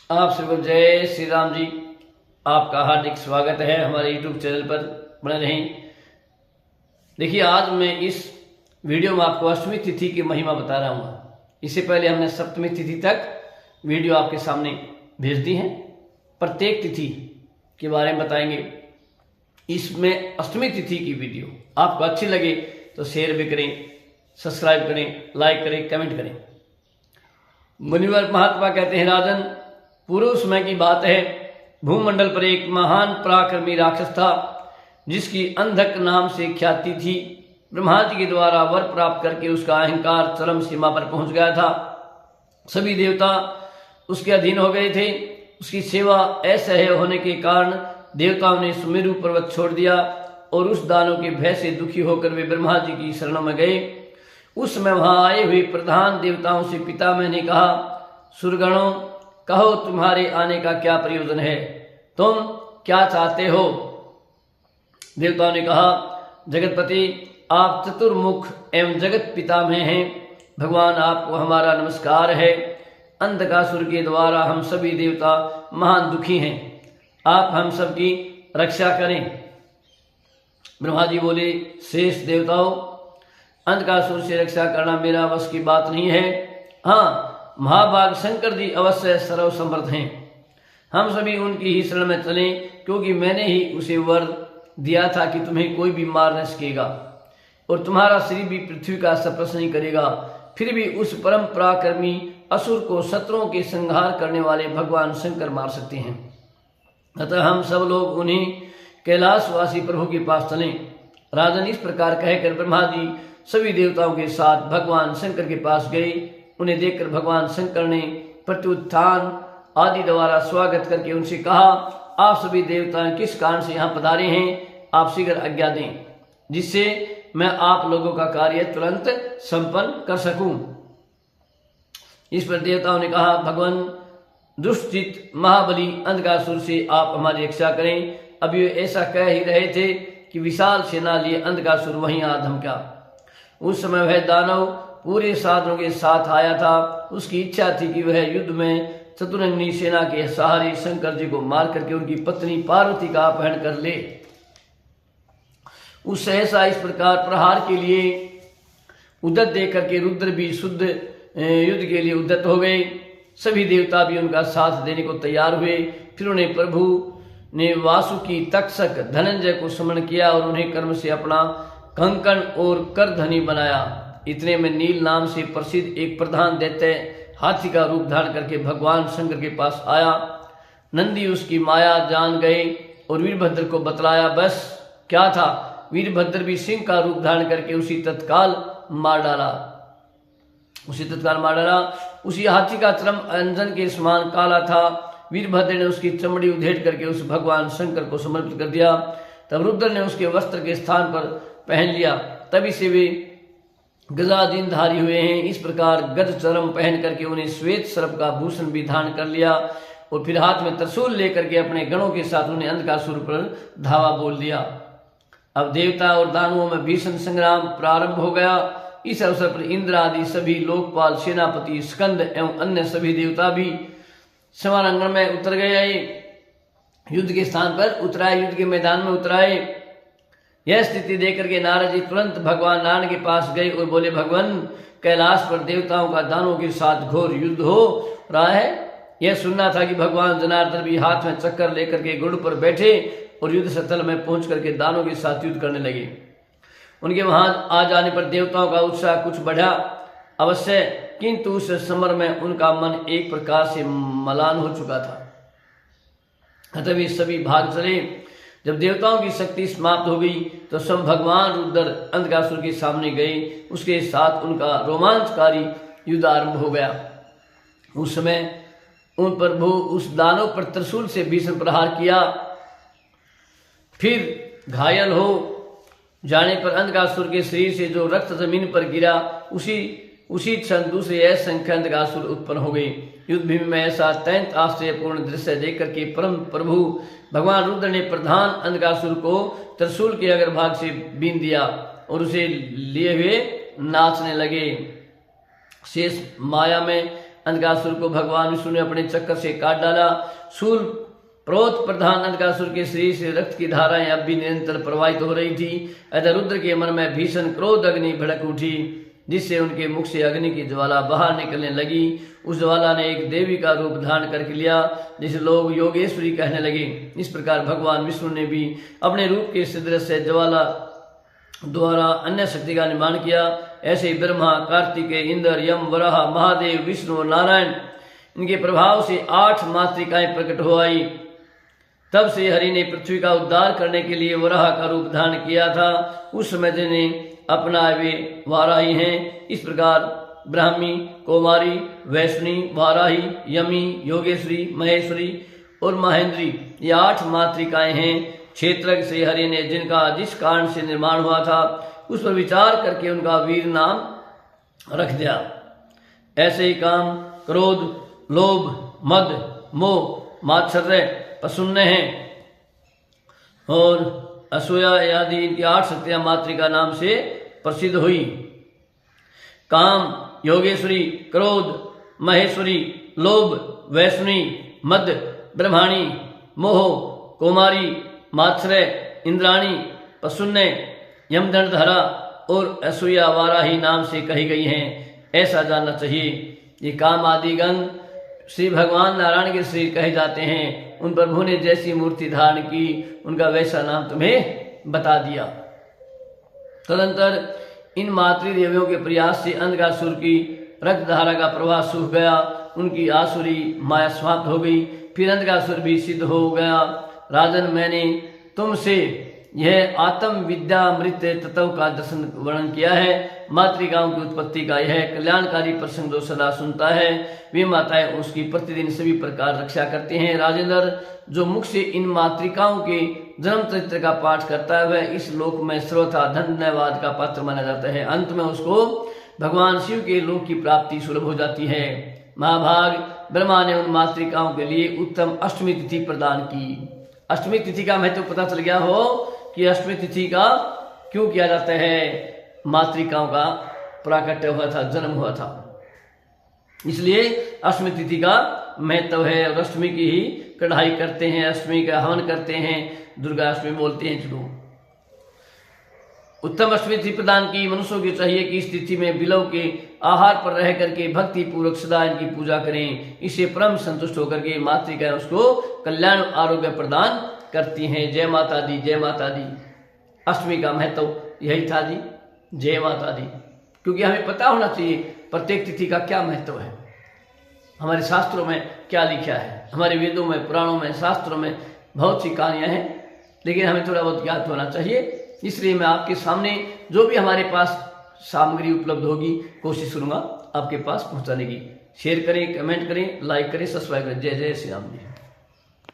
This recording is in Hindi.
आप सबको जय श्री राम जी। आपका हार्दिक स्वागत है हमारे YouTube चैनल पर। बने रहें। देखिए, आज मैं इस वीडियो में आपको अष्टमी तिथि की महिमा बता रहा हूँ। इससे पहले हमने सप्तमी तिथि तक वीडियो आपके सामने भेज दी है। प्रत्येक तिथि के बारे में बताएंगे। इसमें अष्टमी तिथि की वीडियो आपको अच्छी लगे तो शेयर भी करें, सब्सक्राइब करें, लाइक करें, कमेंट करें। मुनिवर महात्मा कहते हैं, राजन, पूर्व समय की बात है, भूमंडल पर एक महान पराक्रमी राक्षस था जिसकी अंधक नाम से ख्याति थी। ब्रह्मा जी के द्वारा वर प्राप्त करके उसका अहंकार चरम सीमा पर पहुंच गया था। सभी देवता उसके अधीन हो गए थे। उसकी सेवा असह्य होने के कारण देवताओं ने सुमेरु पर्वत छोड़ दिया और उस दानव के भय से दुखी होकर वे ब्रह्मा जी की शरणों में गए। उस समय वहां आए हुए प्रधान देवताओं से पितामह ने कहा, सुरगणों, कहो तुम्हारे आने का क्या प्रयोजन है, तुम क्या चाहते हो? देवताओं ने कहा, जगतपति, आप चतुर्मुख एवं जगत पितामह हैं। भगवान, आपको हमारा नमस्कार है। अंधकासुर के द्वारा हम सभी देवता महान दुखी हैं। आप हम सबकी रक्षा करें। ब्रह्मा जी बोले, शेष देवताओं, अंधकासुर से रक्षा करना मेरा वश की बात नहीं है। हाँ, महाभाग शंकर जी अवश्य सर्वसमर्थ हैं। हम सभी उनकी ही शरण में चलें, क्योंकि मैंने ही उसे वर दिया था कि तुम्हें कोई भी मार न सकेगा और तुम्हारा शरीर भी पृथ्वी का स्पर्श नहीं करेगा। फिर भी उस परम पराक्रमी असुर को शत्रुओं के संहार करने वाले भगवान शंकर मार सकते हैं। अतः हम सब लोग उन्हीं कैलाशवासी प्रभु के पास चलें। राजन, इस प्रकार कहकर ब्रह्मा जी सभी देवताओं के साथ भगवान शंकर के पास गए। उन्हें देखकर भगवान शंकर ने प्रत्युत्थान आदि द्वारा स्वागत करके उनसे कहा, आप सभी देवता किस कारण से यहाँ पधारे हैं? आप शीघ्र आज्ञा दें, जिससे मैं आप लोगों का कार्य तुरंत संपन्न कर सकूं। इस पर देवताओं ने कहा, भगवान, दुष्चित महाबली अंधकासुर से आप हमारी रक्षा करें। अब ये ऐसा कह ही रहे थे कि विशाल सेना लिए अंधकासुर वहीं आ धमका। उस समय वह दानव पूरे साधनों के साथ आया था। उसकी इच्छा थी कि वह युद्ध में चतुरंगी सेना के सहारे शंकर जी को मार करके उनकी पत्नी पार्वती का अपहरण कर ले। उस सहसा इस प्रकार प्रहार के लिए उद्यत देख करके रुद्र भी शुद्ध युद्ध के लिए उद्यत हो गए। सभी देवता भी उनका साथ देने को तैयार हुए। फिर उन्हें प्रभु ने वासुकी, तक्षक, धनंजय को स्मरण किया और उन्हें कर्म से अपना कंकण और करधनी बनाया। इतने में नील नाम से प्रसिद्ध एक प्रधान दैत्य हाथी का रूप धारण करके भगवान शंकर के पास आया। नंदी उसकी माया जान गए और वीरभद्र को बतलाया। बस क्या था, वीरभद्र भी सिंह का रूप धारण करके उसी तत्काल मार डाला। उसी हाथी का चरम अंजन के समान काला था। वीरभद्र ने उसकी चमड़ी उधेड़ करके उस भगवान शंकर को समर्पित कर दिया। तब रुद्र ने उसके वस्त्र के स्थान पर पहन लिया। तभी से वे गजादीनधारी हुए हैं। इस प्रकार गज चरम पहन करके उन्हें श्वेत सर्प का भूषण भी धारण कर लिया और फिर हाथ में त्रिशूल लेकर के अपने गणों के साथ उन्हें अंधकासुर पर धावा बोल दिया। अब देवता और दानवों में भीषण संग्राम प्रारंभ हो गया। इस अवसर पर इंद्र आदि सभी लोकपाल, सेनापति, स्कंद एवं अन्य सभी देवता भी समारंगण में उतर गए। युद्ध के स्थान पर उतराए, युद्ध के मैदान में उतराए। यह स्थिति देख करके नारद जी तुरंत भगवान नारायण के पास गए और बोले, भगवान, कैलाश पर देवताओं का दानवों के साथ घोर युद्ध हो रहा है। यह सुनना था कि भगवान जनार्दन भी हाथ में चक्कर लेकर के गुड़ पर बैठे और युद्ध स्थल में पहुंच करके दानवों के साथ युद्ध करने लगे। उनके वहां आ जाने पर देवताओं का उत्साह कुछ बढ़ा अवश्य, किंतु उस समर में उनका मन एक प्रकार से मलान हो चुका था। अतः वे सभी भाग चले। जब देवताओं की शक्ति समाप्त हो गई तो स्वयं भगवान रुद्र अंधकासुर के सामने गए। उसके साथ उनका रोमांचकारी युद्ध आरंभ हो गया। उस समय उन प्रभु उस दानव पर त्रिशूल से भीषण प्रहार किया। फिर घायल हो जाने पर अंधकासुर के शरीर से जो रक्त जमीन पर गिरा, उसी क्षण दूसरे असंख्य अंधकासुर उत्पन्न हो गए। युद्ध भूमि में ऐसा अत्यंत आश्चर्यपूर्ण दृश्य देख करके परम प्रभु भगवान रुद्र ने प्रधान अंधकासुर को त्रिशूल के अग्रभाग से बीन दिया और उसे लिए हुए नाचने लगे। शेष माया में अंधकासुर को भगवान विष्णु ने अपने चक्कर से काट डाला। शूल प्रोत प्रधान अंधकासुर के शरीर से रक्त की धाराएं अब भी निरंतर प्रवाहित हो रही थी। अतः रुद्र के मन में भीषण क्रोध अग्नि भड़क उठी, जिससे उनके मुख से अग्नि की ज्वाला बाहर निकलने लगी। उस ज्वाला ने एक देवी का रूप धारण करके लिया, जिसे लोग योगेश्वरी कहने लगे। इस प्रकार भगवान विष्णु ने भी अपने रूप के सदृश से ज्वाला द्वारा अन्य शक्ति का निर्माण किया। ऐसे ही ब्रह्मा, कार्तिकेय, इंद्र, यम, वराह, महादेव, विष्णु और नारायण, इनके प्रभाव से 8 मातृकाएं प्रकट हो आई। तब से हरि ने पृथ्वी का उद्धार करने के लिए वराह का रूप धारण किया था। उस समय जिन्हें अपना वे वाराही हैं। इस प्रकार ब्राह्मी, कौमारी, वैष्णी, वाराही, यमी, योगेश्वरी, महेश्वरी और महेंद्री, ये 8 मातृकाएं हैं। क्षेत्रज्ञ से हरि ने जिनका जिस कारण से निर्माण हुआ था उस पर विचार करके उनका वीर नाम रख दिया। ऐसे ही काम, क्रोध, लोभ, मद, मोह, मात्सर्य, पशुन्य हैं और असूया आदि इनकी 8 शक्तियां मातृका नाम से प्रसिद्ध हुई। काम, योगेश्वरी, क्रोध, महेश्वरी, लोभ, वैष्णी, मद, ब्रह्माणी, मोह, कौमारी, मात्सर्य, इंद्राणी, पशुन्य, यमदंडधरा और असूया वाराही नाम से कही गई हैं। ऐसा जानना चाहिए। ये काम आदि गण श्री भगवान नारायण के शरीर कहे जाते हैं। उन प्रभु ने जैसी मूर्ति धारण की उनका वैसा नाम तुम्हें बता दिया। तदंतर इन मातृदेवियों के प्रयास से अंधकासुर की रक्त धारा का प्रवाह सूख गया। उनकी आसुरी माया समाप्त हो गई। फिर अंधकासुर भी सिद्ध हो गया। राजन, मैंने तुमसे यह आत्म विद्यामृत तत्व का दर्शन वर्णन किया है। मातृकाओं की उत्पत्ति का यह कल्याणकारी प्रसंग जो सदा सुनता है, वे माताएं उसकी प्रतिदिन सभी प्रकार रक्षा करती हैं। राजेंद्र, जो मुख से इन मातृकाओं के जन्म चरित्र का पाठ करता है वह इस लोक में सर्वथा धन्यवाद का पात्र माना जाता है। अंत में उसको भगवान शिव के लोक की प्राप्ति सुलभ हो जाती है। महाभाग, ब्रह्मा ने उन मातृकाओं के लिए उत्तम अष्टमी तिथि प्रदान की। अष्टमी तिथि का महत्व पता चल गया हो कि अष्टमी तिथि का क्यों किया जाता है। मातृकाओं का प्राकट्य हुआ था, जन्म हुआ था, इसलिए अष्टमी तिथि का महत्व है। और अष्टमी की ही कढ़ाई करते हैं, अष्टमी का हवन करते हैं, दुर्गा अष्टमी बोलते हैं। चलो, उत्तम अष्टमी तिथि प्रदान की। मनुष्यों की चाहिए कि इस तिथि में बिलव के आहार पर रह करके भक्ति पूर्वक सदा इनकी पूजा करें। इससे परम संतुष्ट होकर के मातृकाएं उसको कल्याण आरोग्य प्रदान करती हैं। जय माता दी, जय माता दी। अष्टमी का महत्व यही था जी, जय माता दी। क्योंकि हमें पता होना चाहिए प्रत्येक तिथि का क्या महत्व है, हमारे शास्त्रों में क्या लिखा है। हमारे वेदों में, पुराणों में, शास्त्रों में बहुत सी कहानियां हैं, लेकिन हमें थोड़ा बहुत ज्ञात होना चाहिए। इसलिए मैं आपके सामने जो भी हमारे पास सामग्री उपलब्ध होगी कोशिश करूंगा आपके पास पहुंचाने की। शेयर करें, कमेंट करें, लाइक करें, सब्सक्राइब करें। जय जय श्री राम जी।